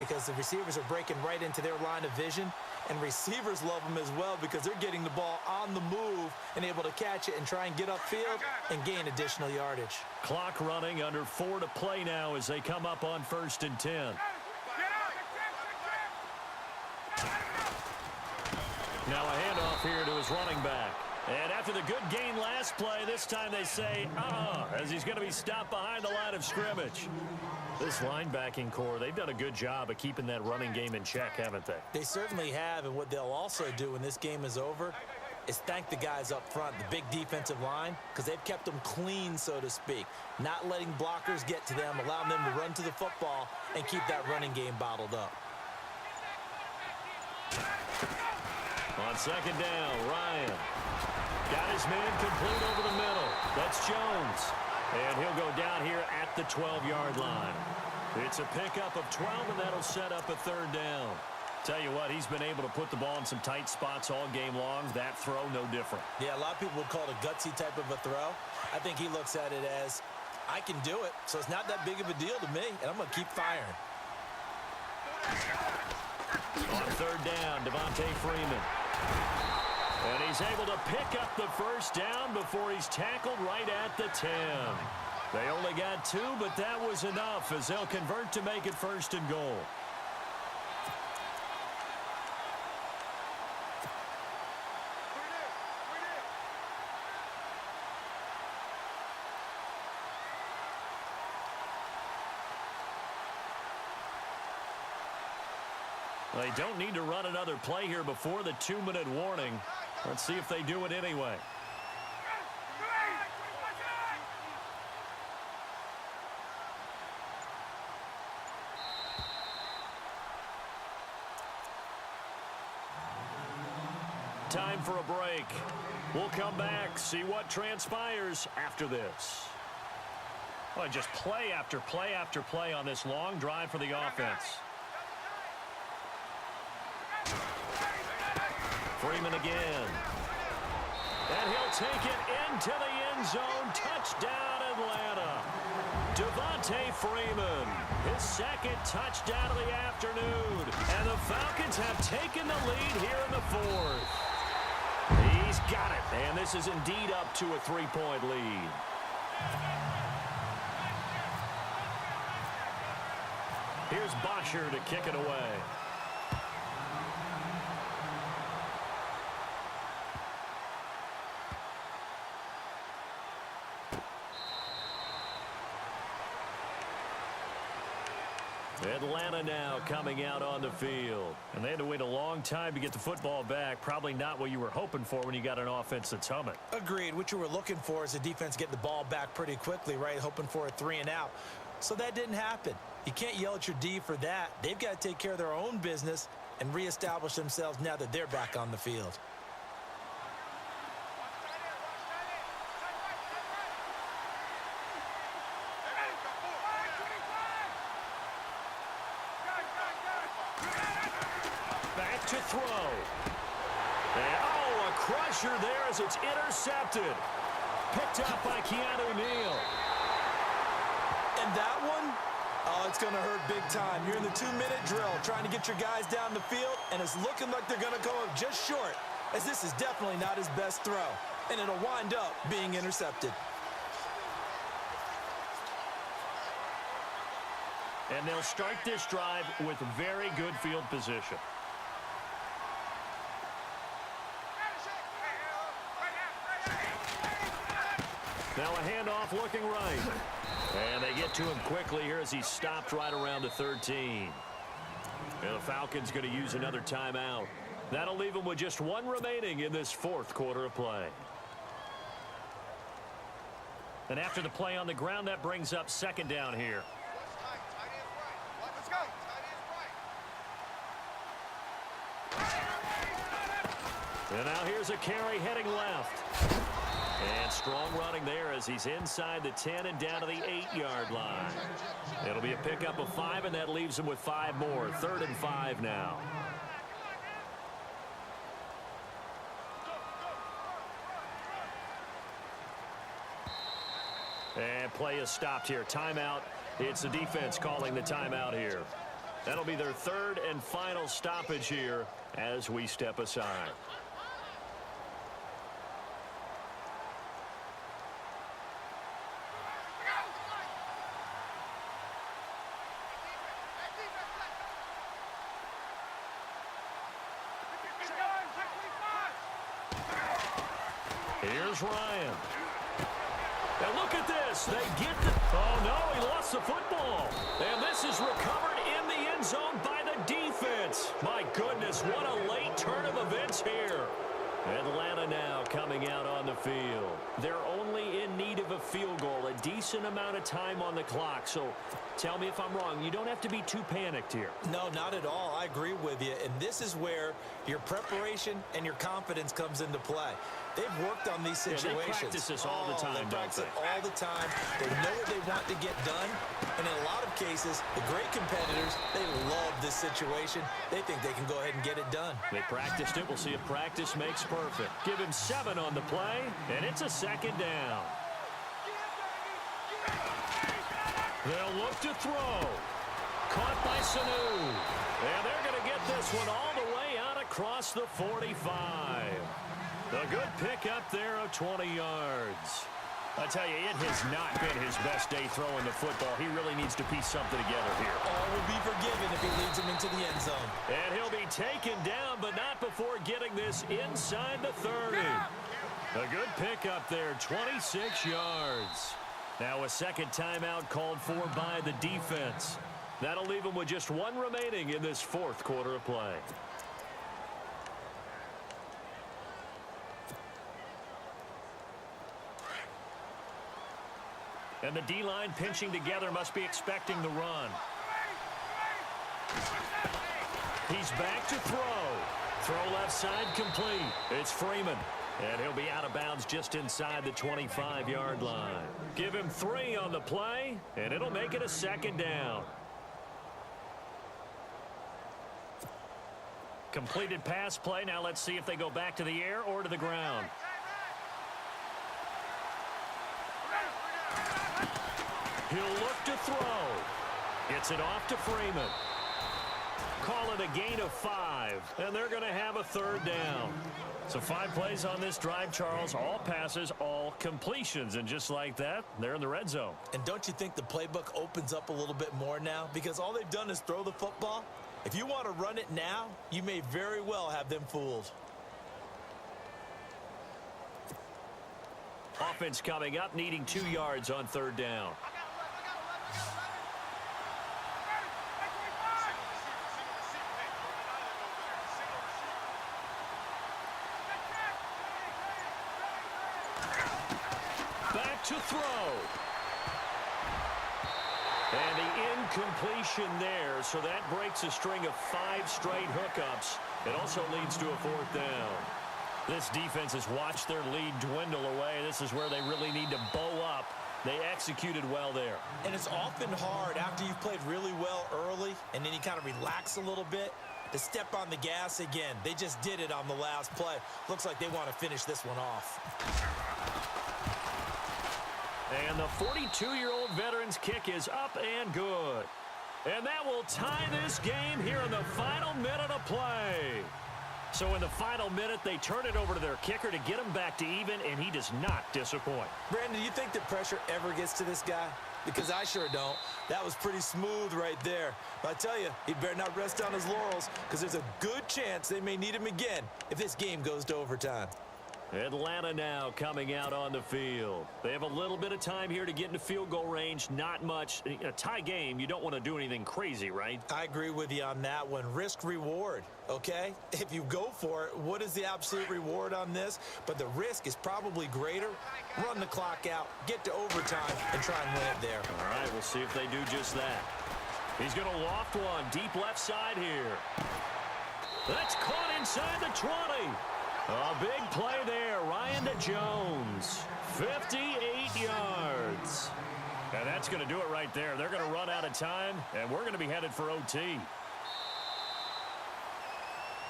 because the receivers are breaking right into their line of vision, and receivers love them as well because they're getting the ball on the move and able to catch it and try and get upfield and gain additional yardage. Clock running, under 4 to play now as they come up on 1st and 10. Now a handoff here to his running back. And after the good gain last play, this time they say, as he's going to be stopped behind the line of scrimmage. This linebacking core, they've done a good job of keeping that running game in check, haven't they? They certainly have, and what they'll also do when this game is over is thank the guys up front, the big defensive line, because they've kept them clean, so to speak, not letting blockers get to them, allowing them to run to the football and keep that running game bottled up. On 2nd down, Ryan got his man complete over the middle. That's Jones. And he'll go down here at the 12-yard line. It's a pickup of 12, and that'll set up a 3rd down. Tell you what, he's been able to put the ball in some tight spots all game long. That throw, no different. Yeah, a lot of people would call it a gutsy type of a throw. I think he looks at it as, I can do it, so it's not that big of a deal to me, and I'm going to keep firing. On 3rd down, Devontae Freeman. And he's able to pick up the 1st down before he's tackled right at the 10. They only got 2, but that was enough as they'll convert to make it 1st and goal. They don't need to run another play here before the 2-minute warning. Let's see if they do it anyway. Time for a break. We'll come back, see what transpires after this. Well, just play after play after play on this long drive for the offense. Freeman again. And he'll take it into the end zone. Touchdown, Atlanta. Devontae Freeman, his 2nd touchdown of the afternoon. And the Falcons have taken the lead here in the 4th. He's got it. And this is indeed up to a 3-point lead. Here's Bosher to kick it away. Atlanta now coming out on the field. And they had to wait a long time to get the football back. Probably not what you were hoping for when you got an offense that's humming. Agreed. What you were looking for is the defense getting the ball back pretty quickly, right? Hoping for a 3-and-out. So that didn't happen. You can't yell at your D for that. They've got to take care of their own business and reestablish themselves now that they're back on the field. To throw. And, a crusher there as it's intercepted. Picked up by Keanu Neal. And that one, it's going to hurt big time. You're in the 2-minute drill trying to get your guys down the field, and it's looking like they're going to come up just short, as this is definitely not his best throw, and it'll wind up being intercepted. And they'll start this drive with very good field position. Now a handoff looking right. And they get to him quickly here as he's stopped right around the 13. And the Falcons going to use another timeout. That'll leave them with just 1 remaining in this 4th quarter of play. And after the play on the ground, that brings up 2nd down here. And now here's a carry heading left. And strong running there as he's inside the 10 and down to the 8-yard line. It'll be a pickup of 5, and that leaves him with 5 more. 3rd and 5 now. And play is stopped here. Timeout. It's the defense calling the timeout here. That'll be their third and final stoppage here as we step aside. Here's Ryan. And look at this. They get the... Oh, no, he lost the football. And this is recovered in the end zone by the defense. My goodness, what a late turn of events here. Atlanta now coming out on the field. They're only in need of a field goal, a decent amount of time on the clock. So tell me if I'm wrong. You don't have to be too panicked here. No, not at all. I agree with you. And this is where your preparation and your confidence comes into play. They've worked on these situations. Yeah, they practice this all the time, they practice it all the time. They know what they want to get done. And in a lot of cases, the great competitors, they love this situation. They think they can go ahead and get it done. They practiced it. We'll see if practice makes perfect. Give him 7 on the play, and it's a second down. They'll look to throw. Caught by Sanu. And they're going to get this one all the way out across the 45. A good pickup there of 20 yards. I tell you, it has not been his best day throwing the football. He really needs to piece something together here. All will be forgiven if he leads him into the end zone. And he'll be taken down, but not before getting this inside the 30. A good pickup there, 26 yards. Now a second timeout called for by the defense. That'll leave him with just 1 remaining in this fourth quarter of play. And the D-line pinching together, must be expecting the run. He's back to throw. Throw left side complete. It's Freeman. And he'll be out of bounds just inside the 25-yard line. Give him 3 on the play, and it'll make it a second down. Completed pass play. Now let's see if they go back to the air or to the ground. He'll look to throw. Gets it off to Freeman. Call it a gain of 5, and they're going to have a third down. So 5 plays on this drive, Charles. All passes, all completions. And just like that, they're in the red zone. And don't you think the playbook opens up a little bit more now? Because all they've done is throw the football. If you want to run it now, you may very well have them fooled. Offense coming up, needing 2 yards on third down. Back to throw. And the incompletion there, so that breaks a string of 5 straight hookups. It also leads to a fourth down. This defense has watched their lead dwindle away. This is where they really need to bow up. They executed well there. And it's often hard after you've played really well early and then you kind of relax a little bit to step on the gas again. They just did it on the last play. Looks like they want to finish this one off. And the 42-year-old veteran's kick is up and good. And that will tie this game here in the final minute of play. So in the final minute, they turn it over to their kicker to get him back to even, and he does not disappoint. Brandon, do you think the pressure ever gets to this guy? Because I sure don't. That was pretty smooth right there. But I tell you, he better not rest on his laurels because there's a good chance they may need him again if this game goes to overtime. Atlanta now coming out on the field. They have a little bit of time here to get into field goal range. Not much. A tie game, you don't want to do anything crazy, right? I agree with you on that one. Risk reward, okay? If you go for it, what is the absolute reward on this? But the risk is probably greater. Run the clock out, get to overtime, and try and win it there. All right, we'll see if they do just that. He's going to loft one deep left side here. That's caught inside the 20. A big play there, Ryan to Jones, 58 yards. And that's going to do it right there. They're going to run out of time, and we're going to be headed for OT.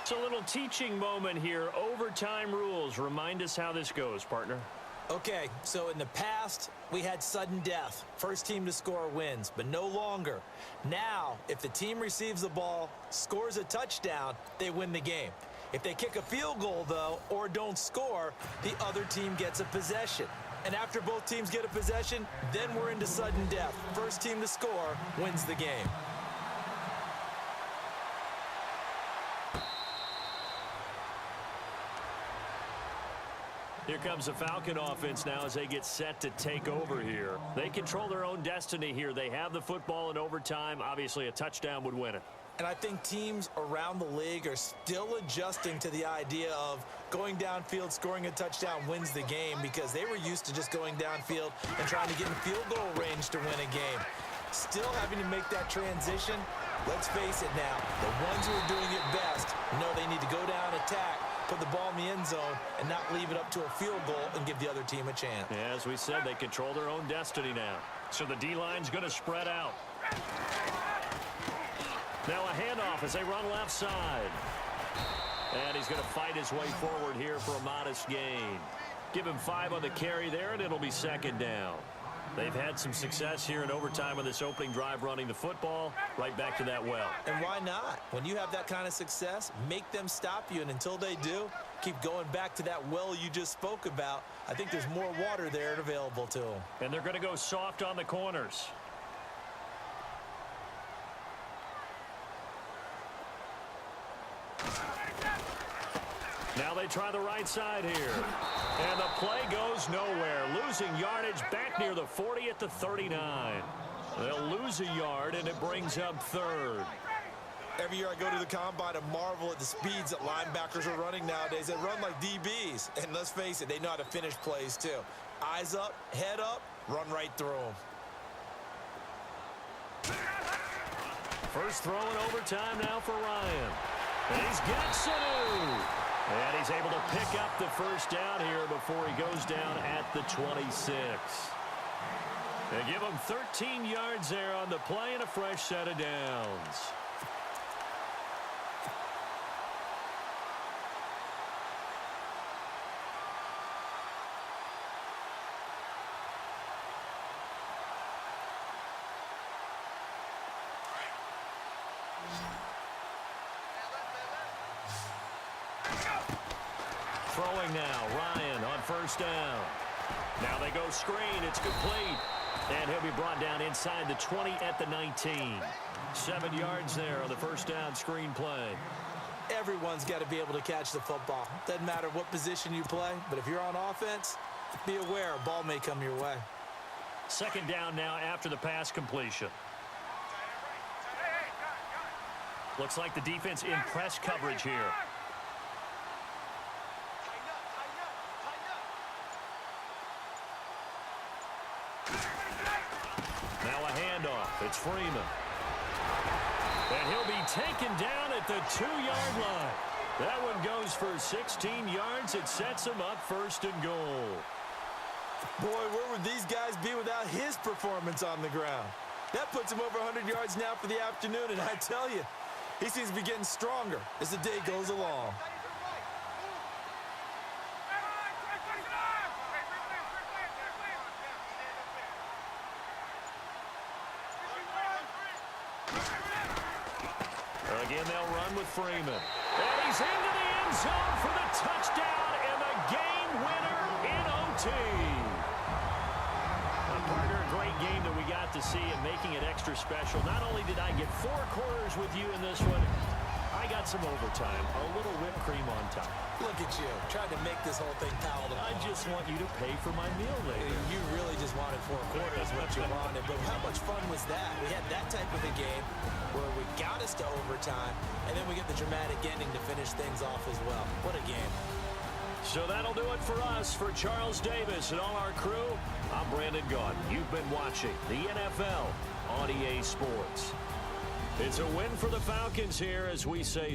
It's a little teaching moment here. Overtime rules. Remind us how this goes, partner. Okay, so in the past, we had sudden death. First team to score wins, but no longer. Now, if the team receives the ball, scores a touchdown, they win the game. If they kick a field goal, though, or don't score, the other team gets a possession. And after both teams get a possession, then we're into sudden death. First team to score wins the game. Here comes the Falcon offense now as they get set to take over here. They control their own destiny here. They have the football in overtime. Obviously, a touchdown would win it. And I think teams around the league are still adjusting to the idea of going downfield, scoring a touchdown wins the game, because they were used to just going downfield and trying to get in field goal range to win a game. Still having to make that transition. Let's face it now, the ones who are doing it best know they need to go down, attack, put the ball in the end zone, and not leave it up to a field goal and give the other team a chance. Yeah, as we said, they control their own destiny now. So the D-line's going to spread out. Now a handoff as they run left side. And he's going to fight his way forward here for a modest gain. Give him 5 on the carry there, and it'll be second down. They've had some success here in overtime on this opening drive running the football. Right back to that well. And why not? When you have that kind of success, make them stop you, and until they do, keep going back to that well you just spoke about. I think there's more water there and available to them. And they're going to go soft on the corners. Now they try the right side here. And the play goes nowhere. Losing yardage back near the 40 at the 39. They'll lose a yard, and it brings up third. Every year I go to the combine and marvel at the speeds that linebackers are running nowadays. They run like DBs. And let's face it, they know how to finish plays too. Eyes up, head up, run right through them. First throw in overtime now for Ryan. And he's got Sanu. And he's able to pick up the first down here before he goes down at the 26. They give him 13 yards there on the play and a fresh set of downs. Throwing now, Ryan on first down. Now they go screen, it's complete. And he'll be brought down inside the 20 at the 19. 7 yards there on the first down screen play. Everyone's got to be able to catch the football. Doesn't matter what position you play, but if you're on offense, be aware a ball may come your way. Second down now after the pass completion. Looks like the defense in press coverage here. Now a handoff. It's Freeman. And he'll be taken down at the 2-yard line. That one goes for 16 yards. It sets him up first and goal. Boy, where would these guys be without his performance on the ground? That puts him over 100 yards now for the afternoon, and I tell you, he seems to be getting stronger as the day goes along. Again, they'll run with Freeman. And he's into the end zone for the touchdown and the game winner in OT. Partner, a great game that we got to see and making it extra special. Not only did I get 4 quarters with you in this one, I got some overtime, a little whipped cream on top. Look at you, trying to make this whole thing palatable. I just want you to pay for my meal later. You really just wanted 4 quarters, what you wanted. But how much fun was that? We had that type of a game where we got us to overtime, and then we get the dramatic ending to finish things off as well. What a game. So that'll do it for us. For Charles Davis and all our crew, I'm Brandon Gaudin. You've been watching the NFL on EA Sports. It's a win for the Falcons here as we say